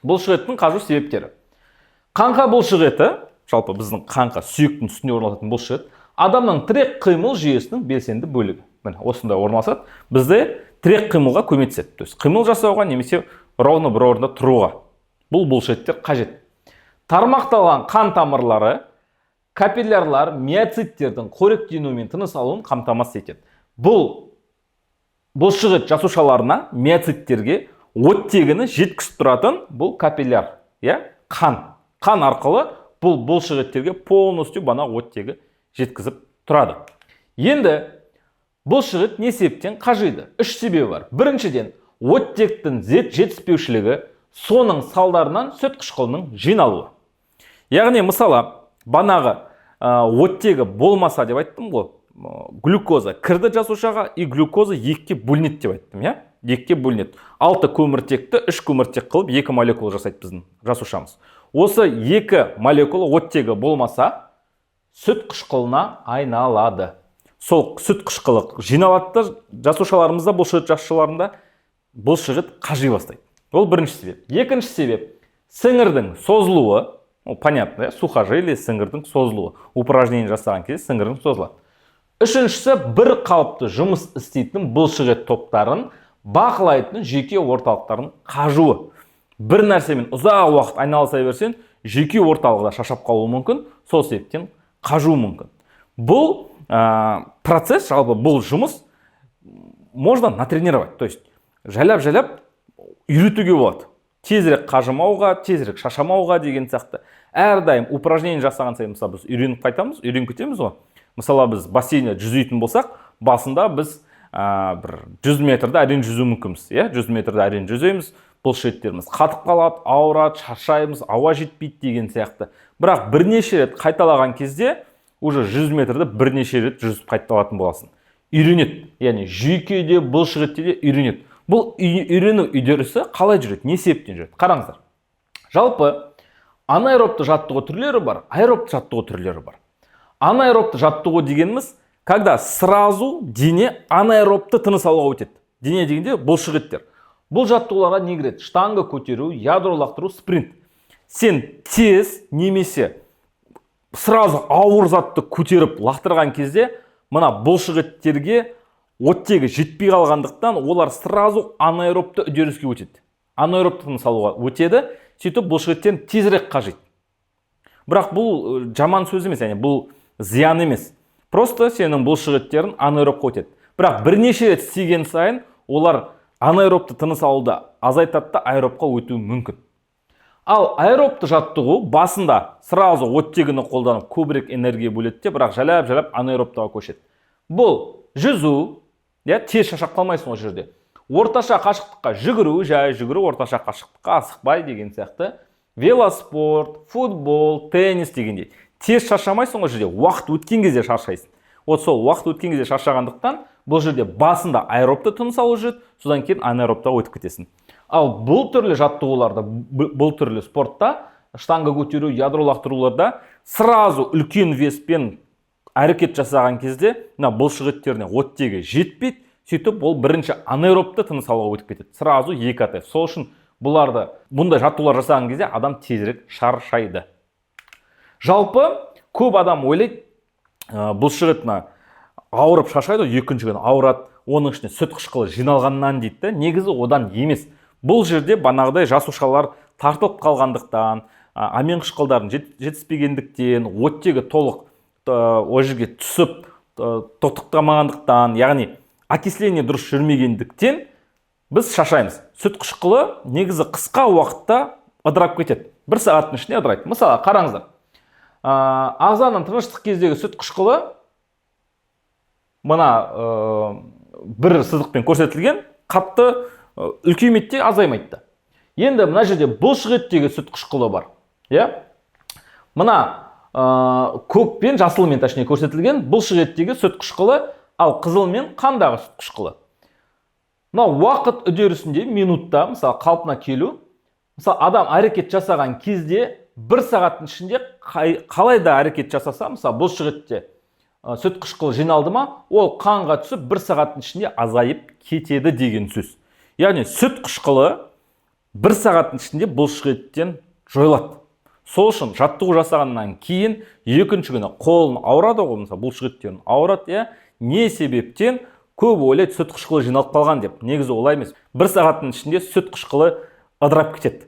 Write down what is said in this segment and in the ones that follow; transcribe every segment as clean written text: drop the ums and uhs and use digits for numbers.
Бұлшық еттің қажу себептері. Қанқа бұлшық еті, жалпы біздің қанқа сүйектің үстінде орналасатын бұлшық ет, адамның тірек қимыл жүйесінің белсенді бөлігі. Міне осында орналасады. Бізде тірек қимылға көмектеседі. То есть қимыл жасауға немесе ровно бір орында тұруға. Бұл бұлшық еттер қажет. Тармақталған қан тамырлары, капиллярлар, миоциттердің қоректенуімен тыныс алуын қамтамасыз етеді. Бұл бұлшық ет жасушаларына, миоциттерге оттегіні жеткізіп тұратын бұл капилляр, қан арқылы бұл бұлшық еттерге полностью бана оттегі жеткізіп тұрады. Енді бұлшық ет не себептен қажиды? Үш себебі бар. Біріншіден, оттектің жетіспеушілігі, соның салдарынан сүт қышқылының жиналуы. Яғни мысалы, банағы оттегі болмаса деп айттым ғой, глюкоза кірді жасушаға, и глюкоза екіге бөлінеді деп айттым, екіге бөлінеді. 6 көміртекті 3 көміртек қылып 2 молекула жасайды біздің жасушамыз. Осы 2 молекула оттегі болмаса, сүт қышқылына айналады. Сол сүт қышқылы жиналады жасушаларымызда, бұлшық ет жасушаларында бұлшық ет қажи бастайды. Ол бірінші себеп. Екінші себеп, сіңірдің созылуы, понятно, сухожилие, сіңірдің созылуы. Упражнение жасаған кезде сіңірдің созылады. Үшіншісі, бір қалыпты жұмыс істейтін бұлшық ет топтарын бақылайтын жеке орталықтардың қажуы. Бір нәрсемен ұзақ уақыт айналыса берсең, жеке орталығында шаршап қалуы мүмкін, сол себептен қажуы мүмкін. Бұл процесс, жалпы бұл жұмыс можно натренировать, то есть жайлап үйретуге болады. Тезірек қажымауға, тезірек шашамауға деген сияқты. Әрдайым упражнение жасаған сайын, мысалы біз үйреніп қайтамыз, үйреніп кетеміз ғой. Мысалы біз бассейнде жүзетін болсақ, басында біз 100 метрді әрең жүзу мүмкінбіз. 100 метрді әрең жүземіз, бұлшық еттеріміз қатып қалады, ауырады, шаршаймыз, ауа жетпейді деген сияқты. Бірақ бірнеше рет қайталаған кезде уже 100 метрді бірнеше рет жүзіп қайталатын боласың. Үйренеді, яғни жүйкеде, бұлшық еттерде үйренеді. Бұл үйрену үдерісі қалай жүреді, не себептен жүреді? Қараңыздар. Жалпы анаэробты жаттығу түрлері бар, аэробты жаттығу түрлері бар. Анаэробты жаттығу дегеніміз, когда сразу дене анаэробты тыныс алуға өтеді. Дене дегенде бұлшық еттер. Бұл жаттығуларға не кіреді? Штанга көтеру, ядро лақтыру, спринт. Сен тез немесе сразу ауыр затты көтеріп лақтырған кезде, мына бұлшық еттерге оттегі жетпей қалғандықтан олар сразу анаэробты үдеріске өтеді. Анаэробты тыныс алуға өтеді, сөйтіп бұлшық еттен тезірек қажиды. Бірақ бұл жаман сөз емес, яғни бұл зиян емес. Просто сенің бұлшық еттерін анаэробқа өтеді. Бірақ бірнеше рет істеген сайын олар анаэробты тыныс алуды азайтады да аэробқа өтуі мүмкін. Ал аэробты жаттығу басында сразу оттегіні қолданып көбірек энергия бөледі, бірақ жайлап анаэробтыға көшеді. Бұл жүзу, тез шаршап қалмайсың ол жерде. Орташа қашықтыққа жүгіру, жай жүгіру, орташа қашықтыққа асықпай деген сияқты. Велоспорт, футбол, теннис дегендей. Тез шаршамайсың ол жерде, уақыт өткен кезде шаршайсың. Вот сол уақыт өткен кезде шаршағандықтан бұл жерде басында аэробты тыныс алу жүреді, содан кейін анаэробтыға өтіп кетесің. Ал бұл түрлі жаттығуларда, бұл түрлі спортта, штанга көтеру, ядро лақтыруларда сразу үлкен веспен әрекет жасаған кезде, бұлшық еттеріне оттегі жетпейді, сөйтіп ол бірінші анаэробты тыныс алуға өтіп кетеді. Сразу 2 атайып. Сол үшін бұндай жаттығулар жасаған кезде адам тезірек шаршайды. Жалпы көп адам ойлайды, бұлшық етіне ауырып шаршайды, екінші күні ауырады, оның ішіне сүт қышқылы жиналғаннан дейді. Негізі одан емес. Бұл жерде банағыдай жасушалар тартылып қалғандықтан, амин қышқылдарын жетіспегендіктен, оттегі толық о жерге түсіп тоқтықтамағандықтан, яғни окисление дұрыс жүрмегендіктен біз шаршаймыз. Сүт қышқылы негізі қысқа уақытта ыдырап кетеді. 1 сағаттың ішінде ыдырайды. Мысалы, қараңыздар. Ағзаның тыныштық кездегі сүт қышқылы мына бір сызықпен көрсетілген, қатты үлкеймейді, азаймайды. Енді мына жерде бұлшық еттегі сүт қышқылы бар. Мына көк пен жасылмен көрсетілген бұлшық еттегі сүт қышқылы, ал қызыл мен қандағы сүт қышқылы. Мына уақыт үдерісінде минутта, мысалы, қалпына келу, мысалы, адам әрекет жасаған кезде 1 сағаттың ішінде қалайда әрекет жасаса, мысалы, бұлшық етте сүт қышқылы жиналды ма, ол қанға түсіп 1 сағаттың ішінде азайып кетеді деген сөз. Яғни сүт қышқылы 1 сағаттың ішінде бұлшық еттен жойылады. Сол үшін жаттығу жасағаннан кейін екінші күні қолын ауырады ғой, мысалы бұлшық еттен ауырады, иә. Не себептен? Көп ойлайды, сүт қышқылы жиналып қалған деп. Негізі олай емес. 1 сағаттың ішінде сүт қышқылы ыдырап кетеді.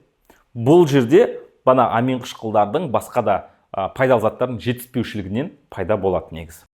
Бұл жерде бана амин қышқылдардың басқа да пайдалы заттардың жетіспеушілігінен пайда болады негізі.